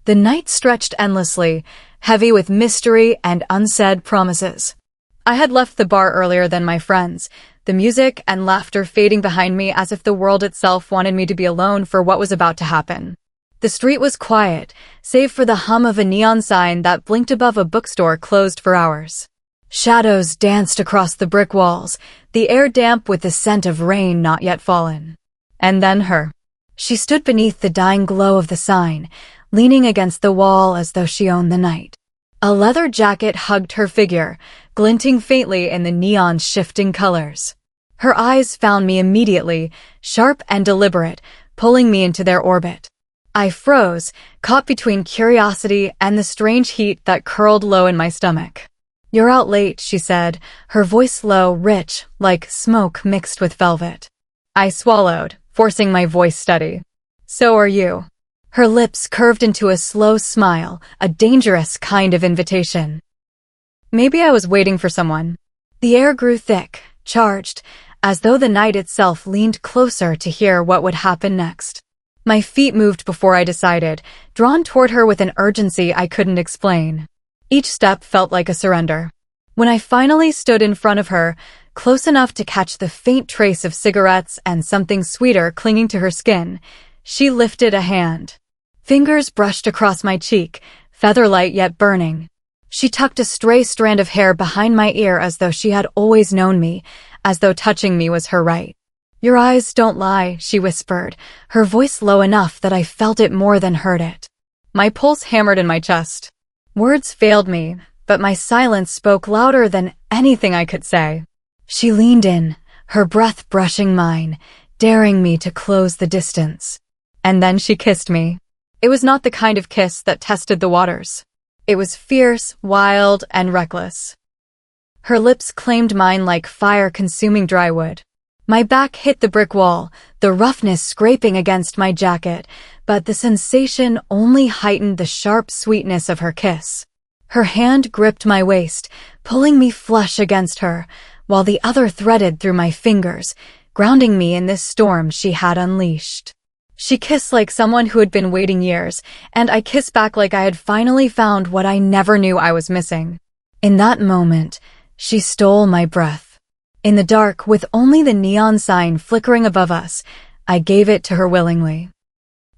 The night stretched endlessly, heavy with mystery and unsaid promises. I had left the bar earlier than my friends, the music and laughter fading behind me as if the world itself wanted me to be alone for what was about to happen. The street was quiet, save for the hum of a neon sign that blinked above a bookstore closed for hours. Shadows danced across the brick walls, the air damp with the scent of rain not yet fallen. And then her. She stood beneath the dying glow of the sign, leaning against the wall as though she owned the night. A leather jacket hugged her figure, glinting faintly in the neon's shifting colors. Her eyes found me immediately, sharp and deliberate, pulling me into their orbit. I froze, caught between curiosity and the strange heat that curled low in my stomach. "You're out late," she said, her voice low, rich, like smoke mixed with velvet. I swallowed, forcing my voice steady. "So are you." Her lips curved into a slow smile, a dangerous kind of invitation. Maybe I was waiting for someone. The air grew thick, charged, as though the night itself leaned closer to hear what would happen next. My feet moved before I decided, drawn toward her with an urgency I couldn't explain. Each step felt like a surrender. When I finally stood in front of her, close enough to catch the faint trace of cigarettes and something sweeter clinging to her skin, she lifted a hand. Fingers brushed across my cheek, feather-light yet burning. She tucked a stray strand of hair behind my ear as though she had always known me, as though touching me was her right. "Your eyes don't lie," she whispered, her voice low enough that I felt it more than heard it. My pulse hammered in my chest. Words failed me, but my silence spoke louder than anything I could say. She leaned in, her breath brushing mine, daring me to close the distance. And then she kissed me. It was not the kind of kiss that tested the waters. It was fierce, wild, and reckless. Her lips claimed mine like fire-consuming dry wood. My back hit the brick wall, the roughness scraping against my jacket, but the sensation only heightened the sharp sweetness of her kiss. Her hand gripped my waist, pulling me flush against her, while the other threaded through my fingers, grounding me in this storm she had unleashed. She kissed like someone who had been waiting years, and I kissed back like I had finally found what I never knew I was missing. In that moment, she stole my breath. In the dark, with only the neon sign flickering above us, I gave it to her willingly.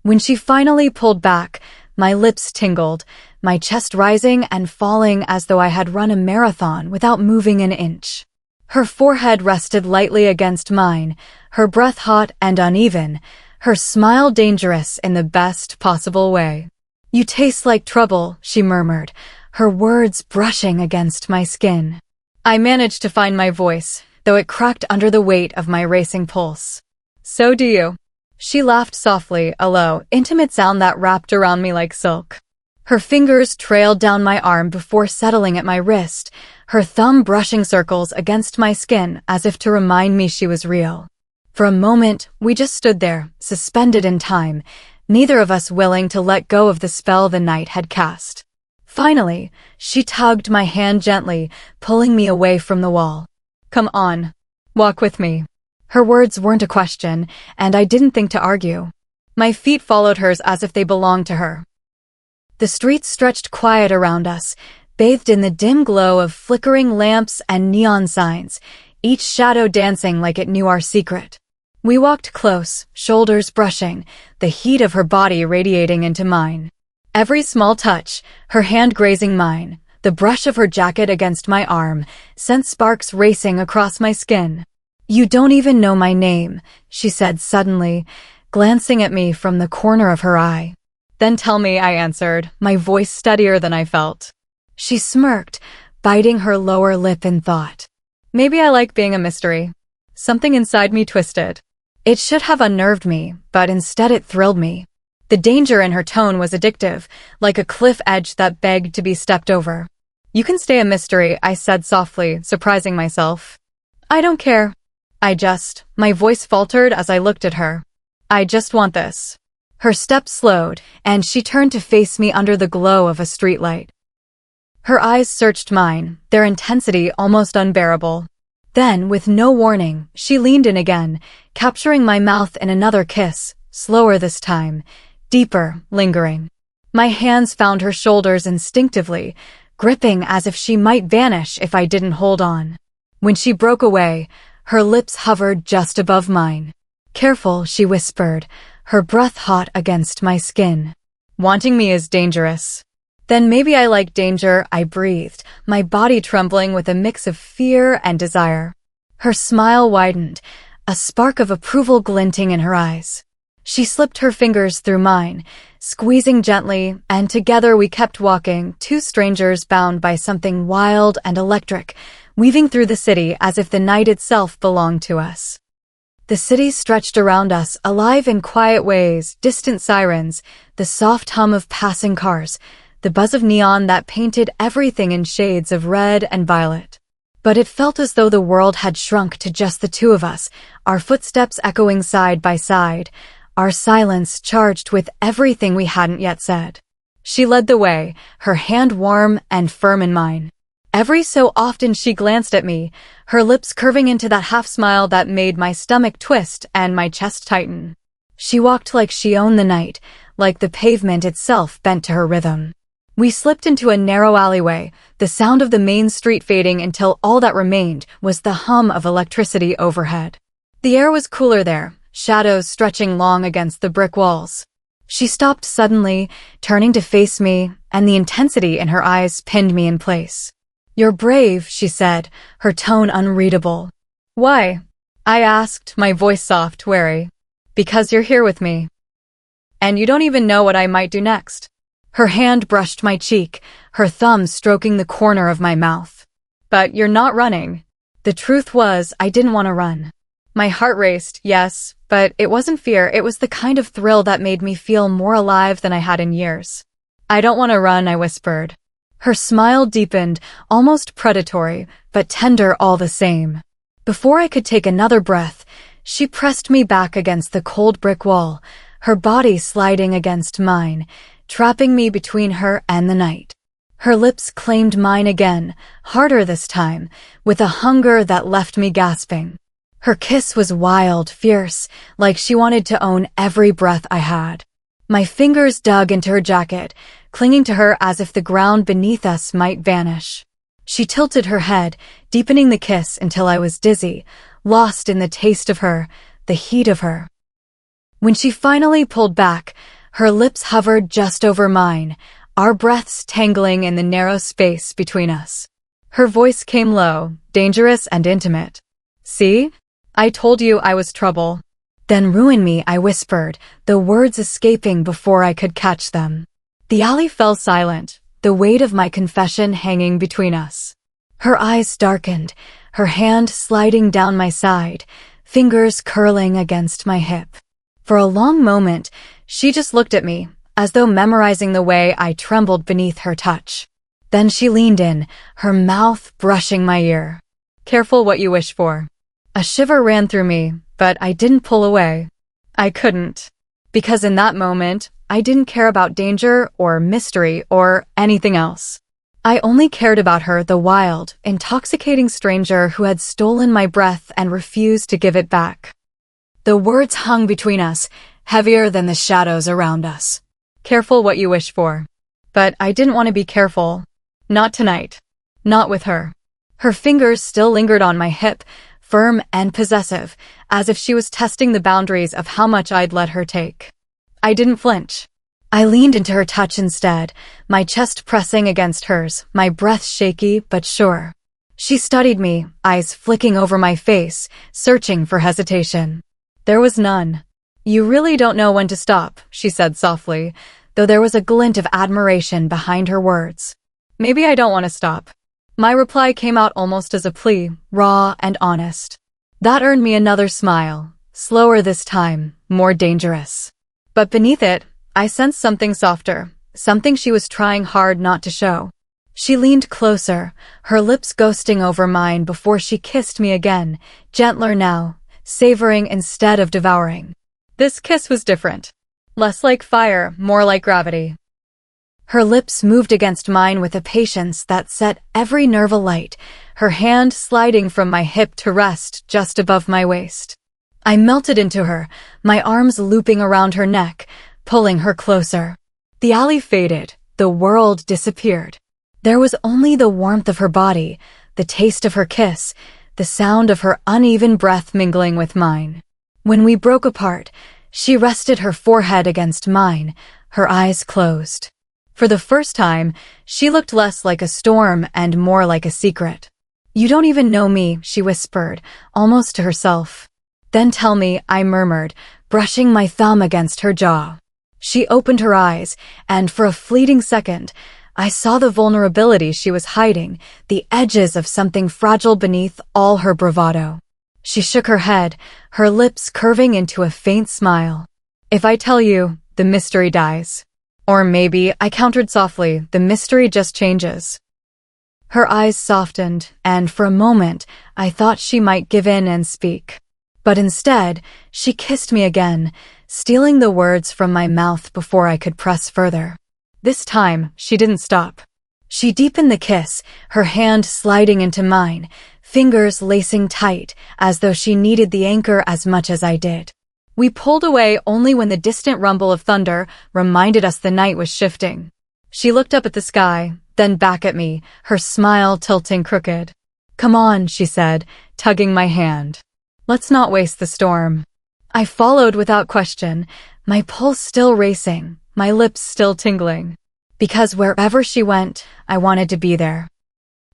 When she finally pulled back, my lips tingled, my chest rising and falling as though I had run a marathon without moving an inch. Her forehead rested lightly against mine, her breath hot and uneven, her smile dangerous in the best possible way. "You taste like trouble," she murmured, her words brushing against my skin. I managed to find my voice, though it cracked under the weight of my racing pulse. "So do you." She laughed softly, a low, intimate sound that wrapped around me like silk. Her fingers trailed down my arm before settling at my wrist, her thumb brushing circles against my skin as if to remind me she was real. For a moment, we just stood there, suspended in time, neither of us willing to let go of the spell the night had cast. Finally, she tugged my hand gently, pulling me away from the wall. "Come on. Walk with me." Her words weren't a question, and I didn't think to argue. My feet followed hers as if they belonged to her. The streets stretched quiet around us, bathed in the dim glow of flickering lamps and neon signs, each shadow dancing like it knew our secret. We walked close, shoulders brushing, the heat of her body radiating into mine. Every small touch, her hand grazing mine, the brush of her jacket against my arm, sent sparks racing across my skin. "You don't even know my name," she said suddenly, glancing at me from the corner of her eye. "Then tell me," I answered, my voice steadier than I felt. She smirked, biting her lower lip in thought. Maybe I like being a mystery. Something inside me twisted. It should have unnerved me, but instead it thrilled me. The danger in her tone was addictive, like a cliff edge that begged to be stepped over. "You can stay a mystery," I said softly, surprising myself. "I don't care. My voice faltered as I looked at her. "I just want this." Her steps slowed, and she turned to face me under the glow of a streetlight. Her eyes searched mine, their intensity almost unbearable. Then, with no warning, she leaned in again, capturing my mouth in another kiss, slower this time, deeper, lingering. My hands found her shoulders instinctively, gripping as if she might vanish if I didn't hold on. When she broke away, her lips hovered just above mine. "Careful," she whispered, her breath hot against my skin. "Wanting me is dangerous." "Then maybe I like danger," I breathed, my body trembling with a mix of fear and desire. Her smile widened, a spark of approval glinting in her eyes. She slipped her fingers through mine, squeezing gently, and together we kept walking, two strangers bound by something wild and electric, weaving through the city as if the night itself belonged to us. The city stretched around us, alive in quiet ways, distant sirens, the soft hum of passing cars, the buzz of neon that painted everything in shades of red and violet. But it felt as though the world had shrunk to just the two of us, our footsteps echoing side by side, our silence charged with everything we hadn't yet said. She led the way, her hand warm and firm in mine. Every so often she glanced at me, her lips curving into that half-smile that made my stomach twist and my chest tighten. She walked like she owned the night, like the pavement itself bent to her rhythm. We slipped into a narrow alleyway, the sound of the main street fading until all that remained was the hum of electricity overhead. The air was cooler there, shadows stretching long against the brick walls. She stopped suddenly, turning to face me, and the intensity in her eyes pinned me in place. "You're brave," she said, her tone unreadable. "Why?" I asked, my voice soft, wary. "Because you're here with me. And you don't even know what I might do next." Her hand brushed my cheek, her thumb stroking the corner of my mouth. "But you're not running." The truth was, I didn't want to run. My heart raced, yes, but it wasn't fear, it was the kind of thrill that made me feel more alive than I had in years. "I don't want to run," I whispered. Her smile deepened, almost predatory, but tender all the same. Before I could take another breath, she pressed me back against the cold brick wall, her body sliding against mine, trapping me between her and the night. Her lips claimed mine again, harder this time, with a hunger that left me gasping. Her kiss was wild, fierce, like she wanted to own every breath I had. My fingers dug into her jacket, clinging to her as if the ground beneath us might vanish. She tilted her head, deepening the kiss until I was dizzy, lost in the taste of her, the heat of her. When she finally pulled back, her lips hovered just over mine, our breaths tangling in the narrow space between us. Her voice came low, dangerous and intimate. "See? I told you I was trouble." "Then ruin me," I whispered, the words escaping before I could catch them. The alley fell silent, the weight of my confession hanging between us. Her eyes darkened, her hand sliding down my side, fingers curling against my hip. For a long moment, she just looked at me, as though memorizing the way I trembled beneath her touch. Then she leaned in, her mouth brushing my ear. "Careful what you wish for." A shiver ran through me, but I didn't pull away. I couldn't. Because in that moment, I didn't care about danger or mystery or anything else. I only cared about her, the wild, intoxicating stranger who had stolen my breath and refused to give it back. The words hung between us, heavier than the shadows around us. "Careful what you wish for." But I didn't want to be careful. Not tonight. Not with her. Her fingers still lingered on my hip, firm and possessive, as if she was testing the boundaries of how much I'd let her take. I didn't flinch. I leaned into her touch instead, my chest pressing against hers, my breath shaky but sure. She studied me, eyes flicking over my face, searching for hesitation. There was none. "You really don't know when to stop," she said softly, though there was a glint of admiration behind her words. "Maybe I don't want to stop." My reply came out almost as a plea, raw and honest. That earned me another smile, slower this time, more dangerous. But beneath it, I sensed something softer, something she was trying hard not to show. She leaned closer, her lips ghosting over mine before she kissed me again, gentler now, savoring instead of devouring. This kiss was different. Less like fire, more like gravity. Her lips moved against mine with a patience that set every nerve alight, her hand sliding from my hip to rest just above my waist. I melted into her, my arms looping around her neck, pulling her closer. The alley faded, the world disappeared. There was only the warmth of her body, the taste of her kiss, the sound of her uneven breath mingling with mine. When we broke apart, she rested her forehead against mine, her eyes closed. For the first time, she looked less like a storm and more like a secret. "You don't even know me," she whispered, almost to herself. "Then tell me," I murmured, brushing my thumb against her jaw. She opened her eyes, and for a fleeting second, I saw the vulnerability she was hiding, the edges of something fragile beneath all her bravado. She shook her head, her lips curving into a faint smile. "If I tell you, the mystery dies." Or maybe, I countered softly, the mystery just changes. Her eyes softened, and for a moment, I thought she might give in and speak. But instead, she kissed me again, stealing the words from my mouth before I could press further. This time, she didn't stop. She deepened the kiss, her hand sliding into mine, fingers lacing tight, as though she needed the anchor as much as I did. We pulled away only when the distant rumble of thunder reminded us the night was shifting. She looked up at the sky, then back at me, her smile tilting crooked. "Come on," she said, tugging my hand. "Let's not waste the storm." I followed without question, my pulse still racing, my lips still tingling. Because wherever she went, I wanted to be there.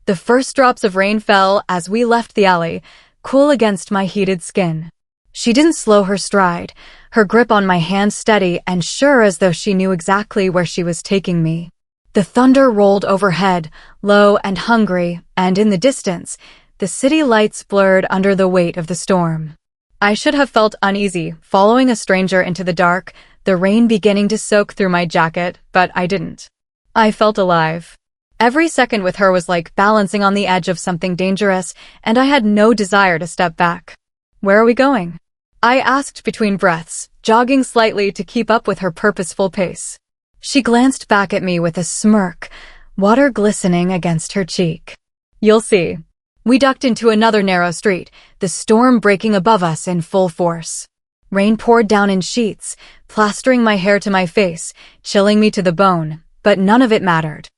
The first drops of rain fell as we left the alley, cool against my heated skin. She didn't slow her stride, her grip on my hand steady and sure as though she knew exactly where she was taking me. The thunder rolled overhead, low and hungry, and in the distance, the city lights blurred under the weight of the storm. I should have felt uneasy, following a stranger into the dark, the rain beginning to soak through my jacket, but I didn't. I felt alive. Every second with her was like balancing on the edge of something dangerous, and I had no desire to step back. "Where are we going?" I asked between breaths, jogging slightly to keep up with her purposeful pace. She glanced back at me with a smirk, water glistening against her cheek. "You'll see." We ducked into another narrow street, the storm breaking above us in full force. Rain poured down in sheets, plastering my hair to my face, chilling me to the bone, but none of it mattered.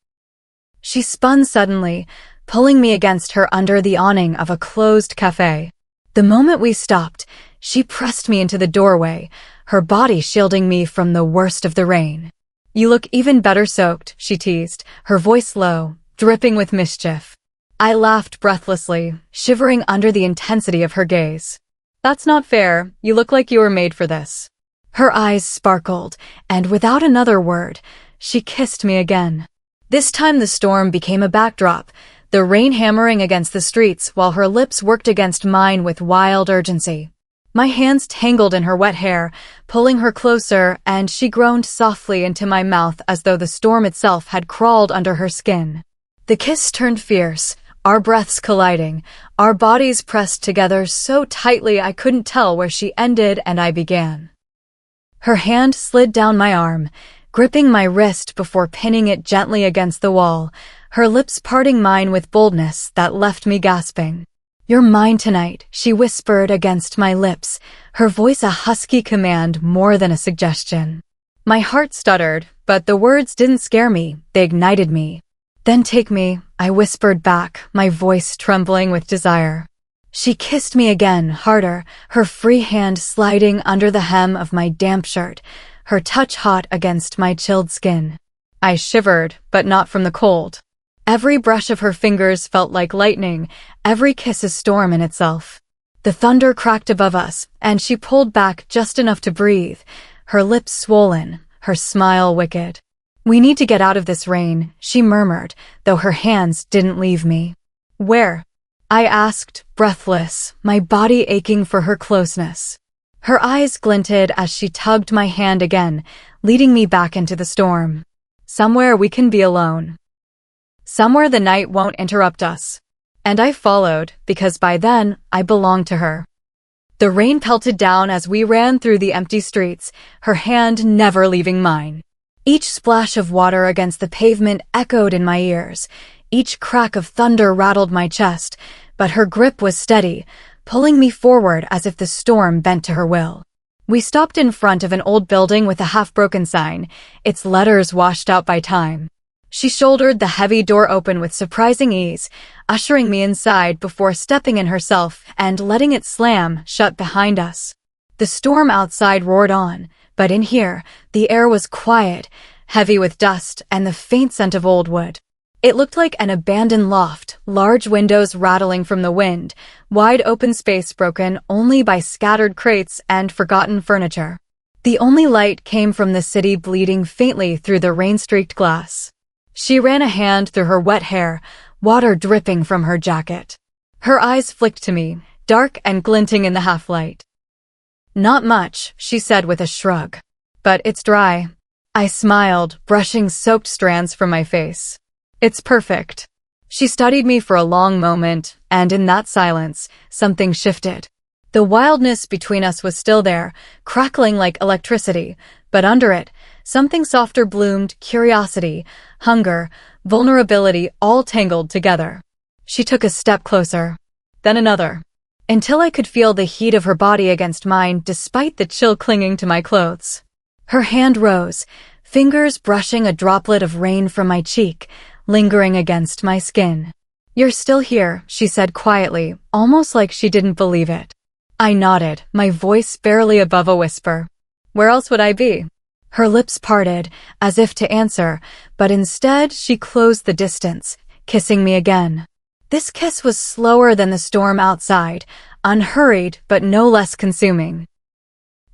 She spun suddenly, pulling me against her under the awning of a closed cafe. The moment we stopped, she pressed me into the doorway, her body shielding me from the worst of the rain. "You look even better soaked," she teased, her voice low, dripping with mischief. I laughed breathlessly, shivering under the intensity of her gaze. "That's not fair, you look like you were made for this." Her eyes sparkled, and without another word, she kissed me again. This time the storm became a backdrop, the rain hammering against the streets while her lips worked against mine with wild urgency. My hands tangled in her wet hair, pulling her closer, and she groaned softly into my mouth as though the storm itself had crawled under her skin. The kiss turned fierce, our breaths colliding, our bodies pressed together so tightly I couldn't tell where she ended and I began. Her hand slid down my arm, gripping my wrist before pinning it gently against the wall, her lips parting mine with boldness that left me gasping. "You're mine tonight," she whispered against my lips, her voice a husky command more than a suggestion. My heart stuttered, but the words didn't scare me, they ignited me. "Then take me," I whispered back, my voice trembling with desire. She kissed me again, harder, her free hand sliding under the hem of my damp shirt, her touch hot against my chilled skin. I shivered, but not from the cold. Every brush of her fingers felt like lightning, every kiss a storm in itself. The thunder cracked above us, and she pulled back just enough to breathe, her lips swollen, her smile wicked. "We need to get out of this rain," she murmured, though her hands didn't leave me. "Where?" I asked, breathless, my body aching for her closeness. Her eyes glinted as she tugged my hand again, leading me back into the storm. "Somewhere we can be alone. Somewhere the night won't interrupt us." And I followed, because by then, I belonged to her. The rain pelted down as we ran through the empty streets, her hand never leaving mine. Each splash of water against the pavement echoed in my ears. Each crack of thunder rattled my chest, but her grip was steady, pulling me forward as if the storm bent to her will. We stopped in front of an old building with a half-broken sign, its letters washed out by time. She shouldered the heavy door open with surprising ease, ushering me inside before stepping in herself and letting it slam shut behind us. The storm outside roared on, but in here, the air was quiet, heavy with dust and the faint scent of old wood. It looked like an abandoned loft, large windows rattling from the wind, wide open space broken only by scattered crates and forgotten furniture. The only light came from the city bleeding faintly through the rain-streaked glass. She ran a hand through her wet hair, water dripping from her jacket. Her eyes flicked to me, dark and glinting in the half-light. "Not much," she said with a shrug. "But it's dry." I smiled, brushing soaked strands from my face. "It's perfect." She studied me for a long moment, and in that silence, something shifted. The wildness between us was still there, crackling like electricity, but under it, something softer bloomed: curiosity, hunger, vulnerability, all tangled together. She took a step closer, then another, until I could feel the heat of her body against mine despite the chill clinging to my clothes. Her hand rose, fingers brushing a droplet of rain from my cheek, lingering against my skin. "You're still here," she said quietly, almost like she didn't believe it. I nodded, my voice barely above a whisper. "Where else would I be?" Her lips parted, as if to answer, but instead she closed the distance, kissing me again. This kiss was slower than the storm outside, unhurried but no less consuming.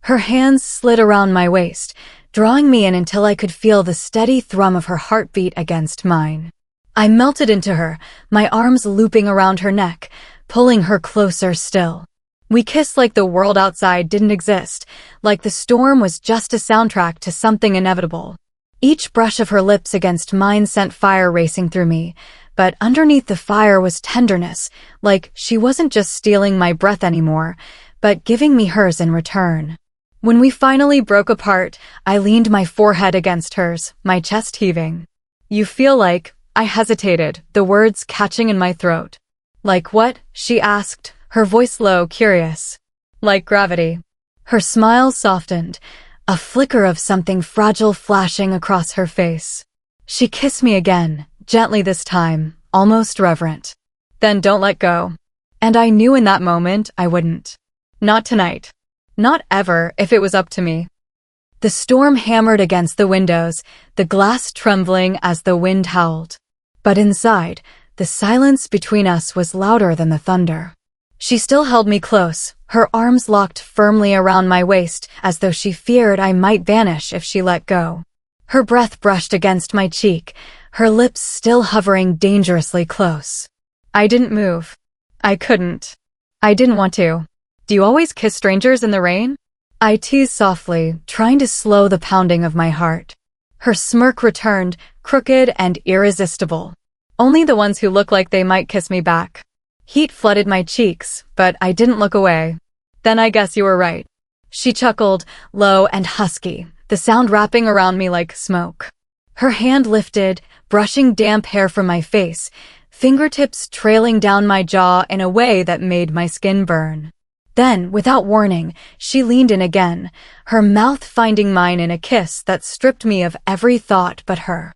Her hands slid around my waist, drawing me in until I could feel the steady thrum of her heartbeat against mine. I melted into her, my arms looping around her neck, pulling her closer still. We kissed like the world outside didn't exist, like the storm was just a soundtrack to something inevitable. Each brush of her lips against mine sent fire racing through me, but underneath the fire was tenderness, like she wasn't just stealing my breath anymore, but giving me hers in return. When we finally broke apart, I leaned my forehead against hers, my chest heaving. "You feel like—" I hesitated, the words catching in my throat. "Like what?" she asked, her voice low, curious. "Like gravity." Her smile softened, a flicker of something fragile flashing across her face. She kissed me again, gently this time, almost reverent. "Then don't let go." And I knew in that moment I wouldn't. Not tonight. Not ever, if it was up to me. The storm hammered against the windows, the glass trembling as the wind howled. But inside, the silence between us was louder than the thunder. She still held me close, her arms locked firmly around my waist as though she feared I might vanish if she let go. Her breath brushed against my cheek, her lips still hovering dangerously close. I didn't move. I couldn't. I didn't want to. "Do you always kiss strangers in the rain?" I teased softly, trying to slow the pounding of my heart. Her smirk returned, crooked and irresistible. "Only the ones who look like they might kiss me back." Heat flooded my cheeks, but I didn't look away. "Then I guess you were right." She chuckled, low and husky, the sound wrapping around me like smoke. Her hand lifted, brushing damp hair from my face, fingertips trailing down my jaw in a way that made my skin burn. Then, without warning, she leaned in again, her mouth finding mine in a kiss that stripped me of every thought but her.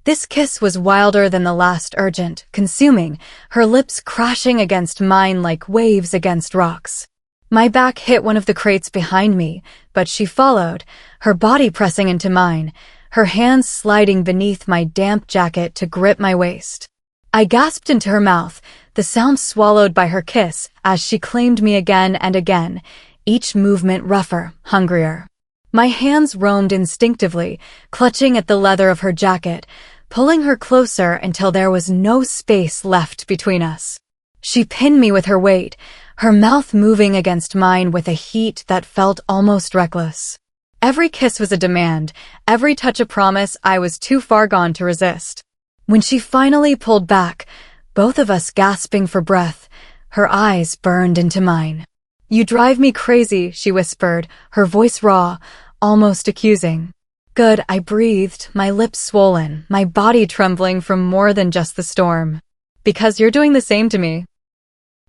This kiss was wilder than the last, urgent, consuming, her lips crashing against mine like waves against rocks. My back hit one of the crates behind me, but she followed, her body pressing into mine, her hands sliding beneath my damp jacket to grip my waist. I gasped into her mouth, the sound swallowed by her kiss as she claimed me again and again, each movement rougher, hungrier. My hands roamed instinctively, clutching at the leather of her jacket, pulling her closer until there was no space left between us. She pinned me with her weight, her mouth moving against mine with a heat that felt almost reckless. Every kiss was a demand, every touch a promise I was too far gone to resist. When she finally pulled back, both of us gasping for breath, her eyes burned into mine. "You drive me crazy," she whispered, her voice raw, almost accusing. "Good," I breathed, my lips swollen, my body trembling from more than just the storm. "Because you're doing the same to me."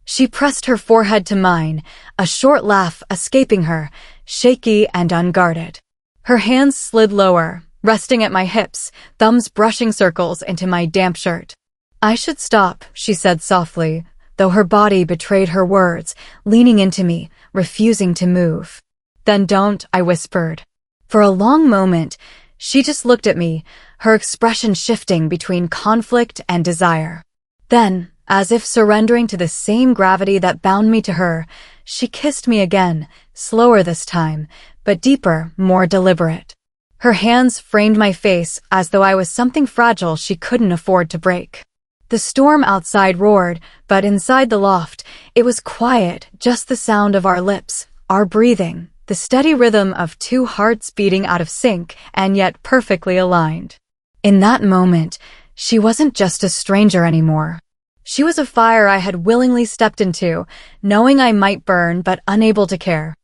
She pressed her forehead to mine, a short laugh escaping her, shaky and unguarded. Her hands slid lower, resting at my hips, thumbs brushing circles into my damp shirt. "I should stop," she said softly, though her body betrayed her words, leaning into me, refusing to move. "Then don't," I whispered. For a long moment, she just looked at me, her expression shifting between conflict and desire. Then, as if surrendering to the same gravity that bound me to her, she kissed me again, slower this time, but deeper, more deliberate. Her hands framed my face as though I was something fragile she couldn't afford to break. The storm outside roared, but inside the loft, it was quiet, just the sound of our lips, our breathing, the steady rhythm of two hearts beating out of sync and yet perfectly aligned. In that moment, she wasn't just a stranger anymore. She was a fire I had willingly stepped into, knowing I might burn but unable to care.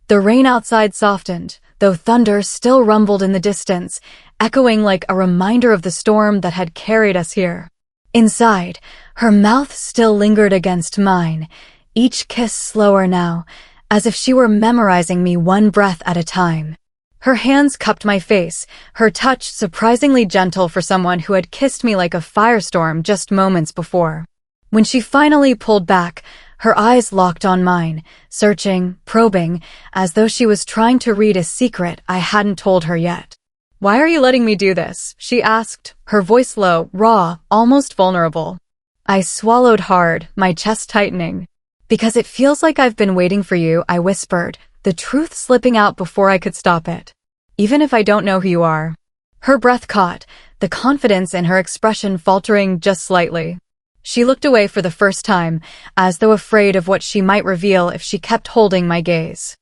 The rain outside softened, though thunder still rumbled in the distance, echoing like a reminder of the storm that had carried us here. Inside, her mouth still lingered against mine, each kiss slower now, as if she were memorizing me one breath at a time. Her hands cupped my face, her touch surprisingly gentle for someone who had kissed me like a firestorm just moments before. When she finally pulled back, her eyes locked on mine, searching, probing, as though she was trying to read a secret I hadn't told her yet. "Why are you letting me do this?" she asked, her voice low, raw, almost vulnerable. I swallowed hard, my chest tightening. "Because it feels like I've been waiting for you," I whispered, the truth slipping out before I could stop it. "Even if I don't know who you are." Her breath caught, the confidence in her expression faltering just slightly. She looked away for the first time, as though afraid of what she might reveal if she kept holding my gaze.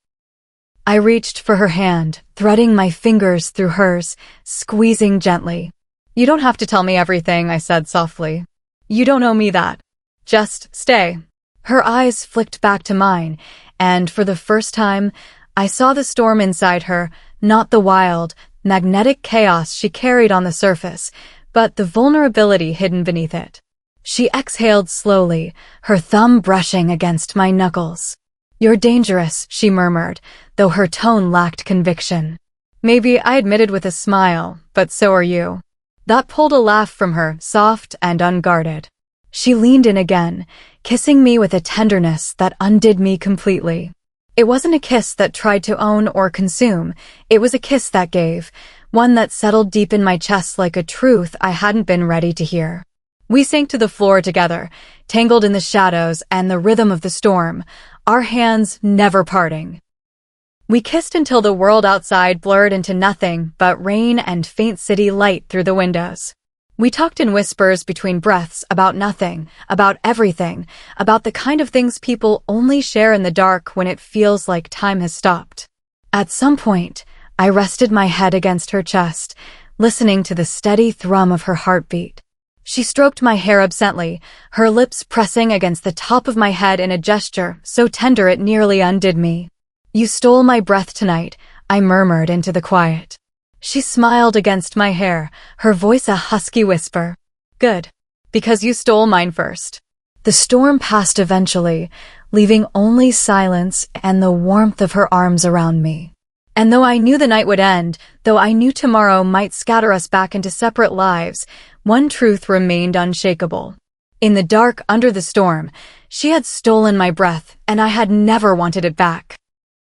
I reached for her hand, threading my fingers through hers, squeezing gently. "You don't have to tell me everything," I said softly. "You don't owe me that. Just stay." Her eyes flicked back to mine, and for the first time, I saw the storm inside her, not the wild, magnetic chaos she carried on the surface, but the vulnerability hidden beneath it. She exhaled slowly, her thumb brushing against my knuckles. "You're dangerous," she murmured, though her tone lacked conviction. Maybe I admitted with a smile, but so are you. That pulled a laugh from her, soft and unguarded. She leaned in again, kissing me with a tenderness that undid me completely. It wasn't a kiss that tried to own or consume, it was a kiss that gave, one that settled deep in my chest like a truth I hadn't been ready to hear. We sank to the floor together, tangled in the shadows and the rhythm of the storm, our hands never parting. We kissed until the world outside blurred into nothing but rain and faint city light through the windows. We talked in whispers between breaths about nothing, about everything, about the kind of things people only share in the dark when it feels like time has stopped. At some point, I rested my head against her chest, listening to the steady thrum of her heartbeat. She stroked my hair absently, her lips pressing against the top of my head in a gesture so tender it nearly undid me. "You stole my breath tonight," I murmured into the quiet. She smiled against my hair, her voice a husky whisper. "Good. Because you stole mine first." The storm passed eventually, leaving only silence and the warmth of her arms around me. And though I knew the night would end, though I knew tomorrow might scatter us back into separate lives, one truth remained unshakable. In the dark under the storm, she had stolen my breath, and I had never wanted it back.